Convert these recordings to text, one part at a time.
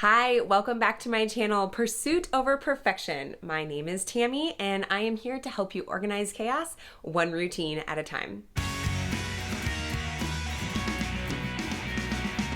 Hi, welcome back to my channel, Pursuit Over Perfection. My name is Tammy, and I am here to help you organize chaos one routine at a time.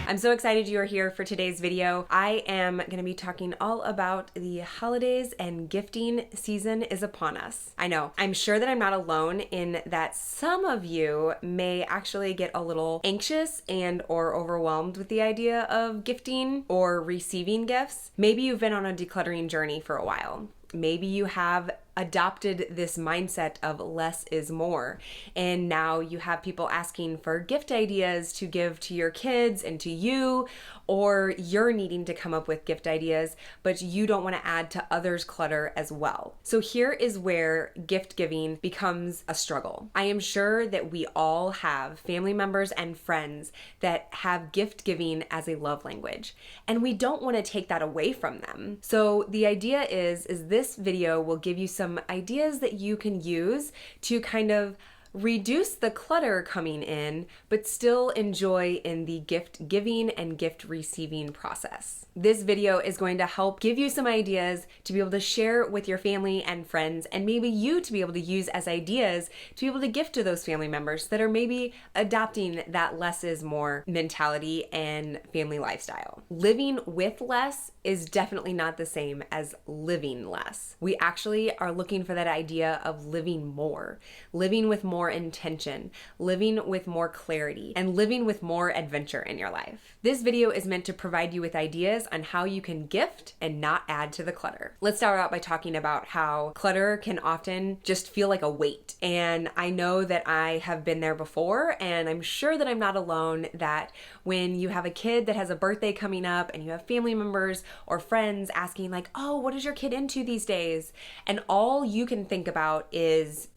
I'm so excited you are here for today's video. I am going to be talking all about the holidays, and gifting season is upon us. I know, I'm sure that I'm not alone in that some of you may actually get a little anxious and or overwhelmed with the idea of gifting or receiving gifts. Maybe you've been on a decluttering journey for a while. Maybe you have adopted this mindset of less is more, and now you have people asking for gift ideas to give to your kids and to you, or you're needing to come up with gift ideas, but you don't want to add to others' clutter as well. So here is where gift giving becomes a struggle. I am sure that we all have family members and friends that have gift giving as a love language, and we don't want to take that away from them. So the idea is this video will give you some ideas that you can use to kind of reduce the clutter coming in, but still enjoy in the gift giving and gift receiving process. This video is going to help give you some ideas to be able to share with your family and friends, and maybe you to be able to use as ideas to be able to gift to those family members that are maybe adopting that less is more mentality and family lifestyle. Living with less is definitely not the same as living less. We actually are looking for that idea of living more, living with more intention, living with more clarity, and living with more adventure in your life. This video is meant to provide you with ideas on how you can gift and not add to the clutter. Let's start out by talking about how clutter can often just feel like a weight. And I know that I have been there before, and I'm sure that I'm not alone, that when you have a kid that has a birthday coming up and you have family members or friends asking like, oh, what is your kid into these days? And all you can think about is,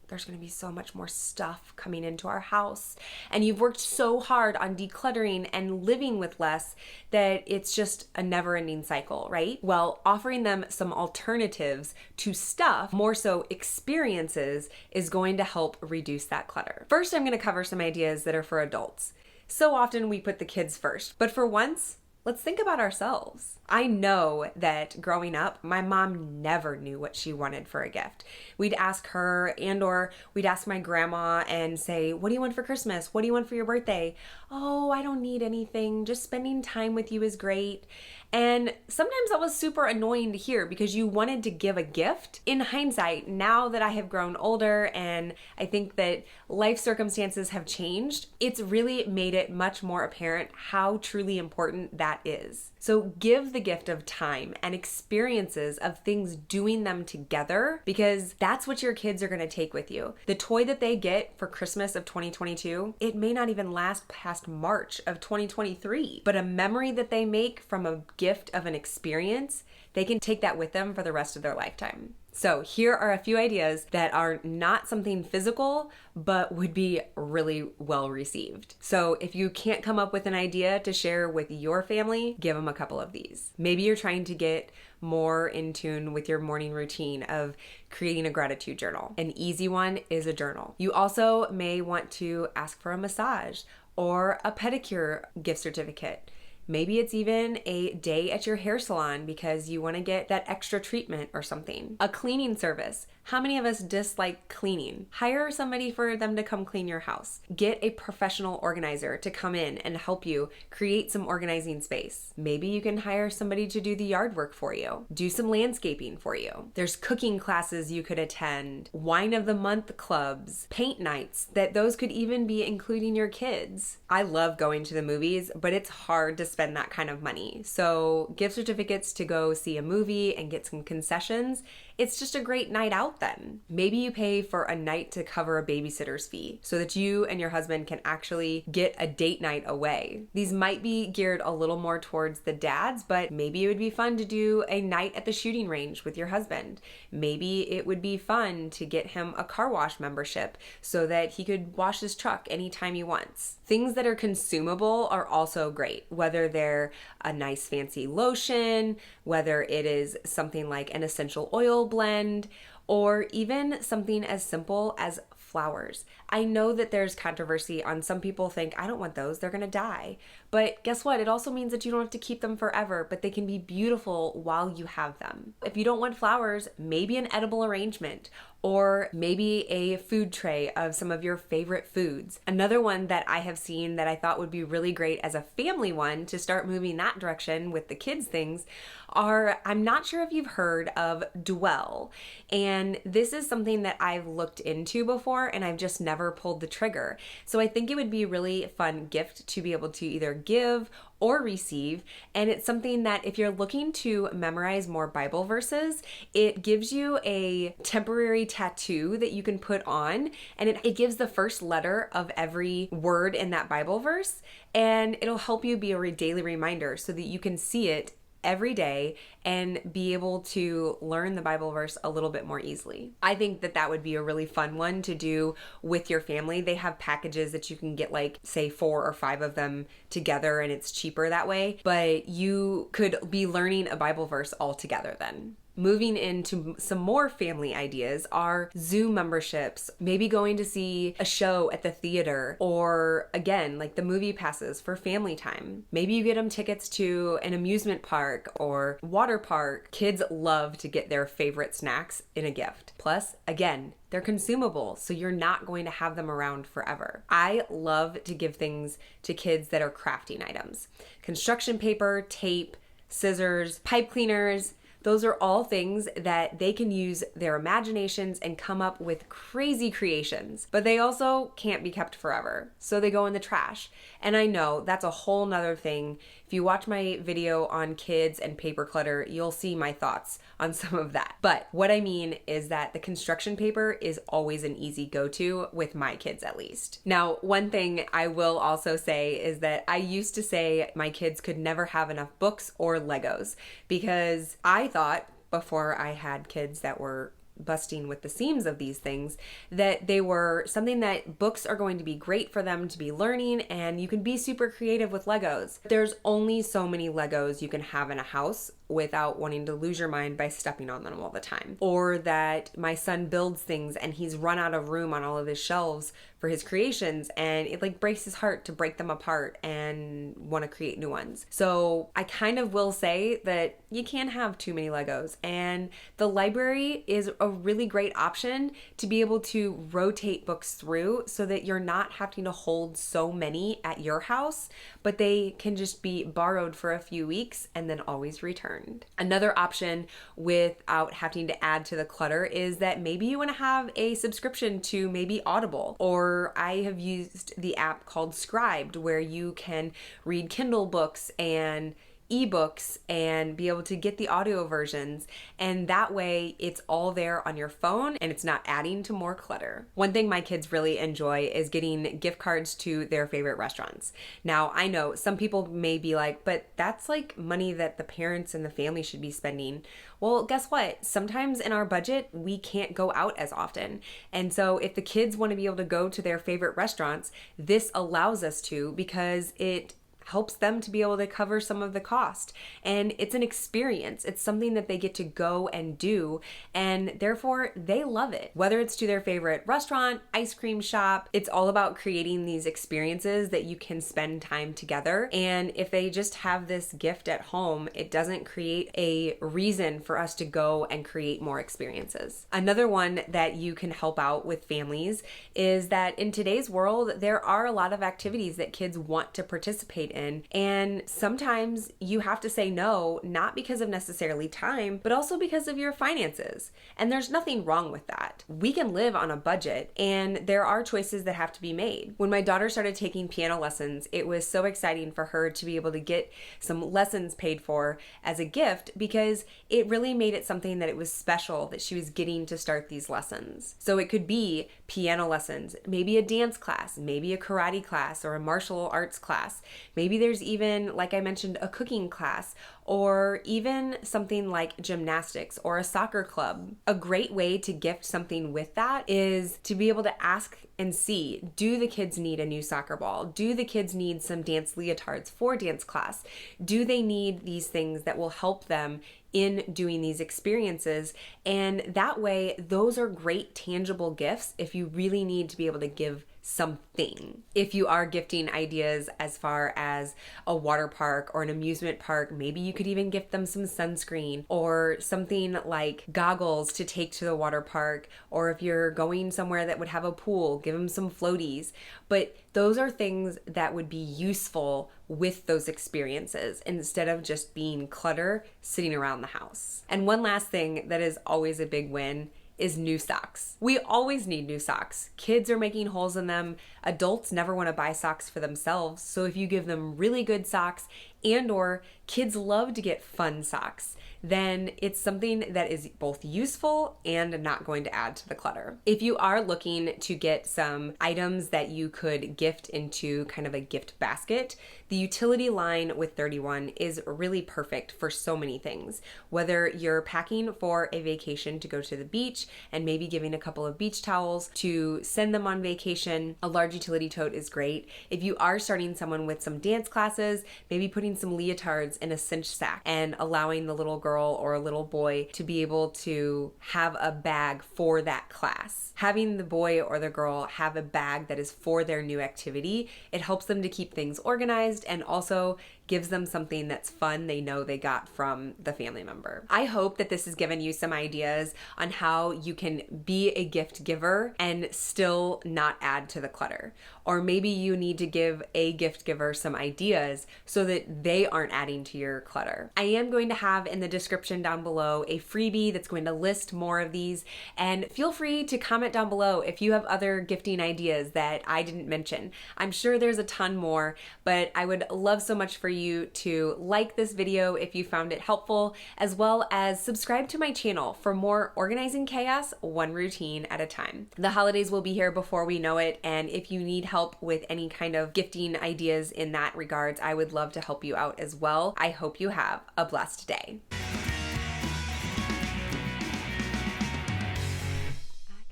there's going to be so much more stuff coming into our house. And you've worked so hard on decluttering and living with less that it's just a never-ending cycle, right? Well, offering them some alternatives to stuff, more so experiences, is going to help reduce that clutter. First, I'm going to cover some ideas that are for adults. So often we put the kids first, but for once, let's think about ourselves. I know that growing up, my mom never knew what she wanted for a gift. We'd ask her, and or we'd ask my grandma and say, what do you want for Christmas? What do you want for your birthday? Oh, I don't need anything. Just spending time with you is great. And sometimes that was super annoying to hear because you wanted to give a gift. In hindsight, now that I have grown older and I think that life circumstances have changed, it's really made it much more apparent how truly important that is. So give the gift of time and experiences of things, doing them together, because that's what your kids are going to take with you. The toy that they get for Christmas of 2022, it may not even last past March of 2023, but a memory that they make from a gift of an experience, they can take that with them for the rest of their lifetime. So here are a few ideas that are not something physical, but would be really well received. So if you can't come up with an idea to share with your family, give them a couple of these. Maybe you're trying to get more in tune with your morning routine of creating a gratitude journal. An easy one is a journal. You also may want to ask for a massage or a pedicure gift certificate. Maybe it's even a day at your hair salon because you want to get that extra treatment or something. A cleaning service. How many of us dislike cleaning? Hire somebody for them to come clean your house. Get a professional organizer to come in and help you create some organizing space. Maybe you can hire somebody to do the yard work for you. Do some landscaping for you. There's cooking classes you could attend, wine of the month clubs, paint nights, that those could even be including your kids. I love going to the movies, but it's hard to spend that kind of money. So gift certificates to go see a movie and get some concessions, it's just a great night out then. Maybe you pay for a night to cover a babysitter's fee so that you and your husband can actually get a date night away. These might be geared a little more towards the dads, but maybe it would be fun to do a night at the shooting range with your husband. Maybe it would be fun to get him a car wash membership so that he could wash his truck anytime he wants. Things that are consumable are also great, whether they're a nice fancy lotion, whether it is something like an essential oil blend, or even something as simple as flowers. I know that there's controversy on some people think, I don't want those, they're gonna die. But guess what? It also means that you don't have to keep them forever, but they can be beautiful while you have them. If you don't want flowers, maybe an edible arrangement, or maybe a food tray of some of your favorite foods. Another one that I have seen that I thought would be really great as a family one to start moving that direction with the kids things are, I'm not sure if you've heard of Dwell. And this is something that I've looked into before and I've just never pulled the trigger. So I think it would be a really fun gift to be able to either give or receive. And it's something that if you're looking to memorize more Bible verses, it gives you a temporary tattoo that you can put on, and it gives the first letter of every word in that Bible verse, and it'll help you be a daily reminder so that you can see it every day and be able to learn the Bible verse a little bit more easily. I think that that would be a really fun one to do with your family. They have packages that you can get, like, say 4 or 5 of them together, and it's cheaper that way, but you could be learning a Bible verse all together then. Moving into some more family ideas are Zoom memberships, maybe going to see a show at the theater, or again, like the movie passes for family time. Maybe you get them tickets to an amusement park or water park. Kids love to get their favorite snacks in a gift. Plus, again, they're consumable, so you're not going to have them around forever. I love to give things to kids that are crafting items. Construction paper, tape, scissors, pipe cleaners. Those are all things that they can use their imaginations and come up with crazy creations, but they also can't be kept forever, so they go in the trash. And I know that's a whole nother thing. If you watch my video on kids and paper clutter, you'll see my thoughts on some of that. But what I mean is that the construction paper is always an easy go-to with my kids, at least. Now, one thing I will also say is that I used to say my kids could never have enough books or Legos, because I thought before I had kids that were busting with the seams of these things, that they were something that books are going to be great for them to be learning, and you can be super creative with Legos. There's only so many Legos you can have in a house without wanting to lose your mind by stepping on them all the time. Or that my son builds things and he's run out of room on all of his shelves for his creations, and it like breaks his heart to break them apart and want to create new ones. So I kind of will say that you can't have too many Legos, and the library is a really great option to be able to rotate books through so that you're not having to hold so many at your house, but they can just be borrowed for a few weeks and then always returned. Another option without having to add to the clutter is that maybe you want to have a subscription to maybe Audible, or I have used the app called Scribed, where you can read Kindle books and ebooks and be able to get the audio versions, and that way it's all there on your phone and it's not adding to more clutter. One thing my kids really enjoy is getting gift cards to their favorite restaurants. Now, I know some people may be like, but that's like money that the parents and the family should be spending. Well, guess what? Sometimes in our budget, we can't go out as often. And so if the kids want to be able to go to their favorite restaurants, this allows us to, because it helps them to be able to cover some of the cost. And it's an experience. It's something that they get to go and do, and therefore they love it. Whether it's to their favorite restaurant, ice cream shop, it's all about creating these experiences that you can spend time together. And if they just have this gift at home, it doesn't create a reason for us to go and create more experiences. Another one that you can help out with families is that in today's world, there are a lot of activities that kids want to participate in. And sometimes you have to say no, not because of necessarily time, but also because of your finances. And there's nothing wrong with that. We can live on a budget, and there are choices that have to be made. When my daughter started taking piano lessons, it was so exciting for her to be able to get some lessons paid for as a gift, because it really made it something that it was special that she was getting to start these lessons. So it could be piano lessons, maybe a dance class, maybe a karate class or a martial arts class. Maybe there's even, like I mentioned, a cooking class, or even something like gymnastics or a soccer club. A great way to gift something with that is to be able to ask and see, do the kids need a new soccer ball? Do the kids need some dance leotards for dance class? Do they need these things that will help them in doing these experiences? And that way, those are great tangible gifts if you really need to be able to give something. If you are gifting ideas as far as a water park or an amusement park, maybe you could even gift them some sunscreen or something like goggles to take to the water park. Or if you're going somewhere that would have a pool, give them some floaties. But those are things that would be useful with those experiences instead of just being clutter sitting around the house. And one last thing that is always a big win is new socks. We always need new socks. Kids are making holes in them. Adults never want to buy socks for themselves. So if you give them really good socks, and or kids love to get fun socks, then it's something that is both useful and not going to add to the clutter. If you are looking to get some items that you could gift into kind of a gift basket, the utility line with 31 is really perfect for so many things. Whether you're packing for a vacation to go to the beach and maybe giving a couple of beach towels to send them on vacation, a large utility tote is great. If you are starting someone with some dance classes, maybe putting some leotards in a cinch sack and allowing the little girl or a little boy to be able to have a bag for that class. Having the boy or the girl have a bag that is for their new activity, it helps them to keep things organized and also gives them something that's fun they know they got from the family member. I hope that this has given you some ideas on how you can be a gift giver and still not add to the clutter. Or maybe you need to give a gift giver some ideas so that they aren't adding to your clutter. I am going to have in the description down below a freebie that's going to list more of these, and feel free to comment down below if you have other gifting ideas that I didn't mention. I'm sure there's a ton more, but I would love so much for you to like this video if you found it helpful, as well as subscribe to my channel for more organizing chaos, one routine at a time. The holidays will be here before we know it, and if you need help with any kind of gifting ideas in that regards, I would love to help you out as well. I hope you have a blessed day. I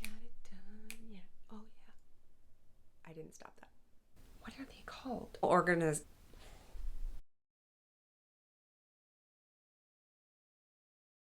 got it done. Yeah. Oh yeah. I didn't stop that. What are they called? Organize.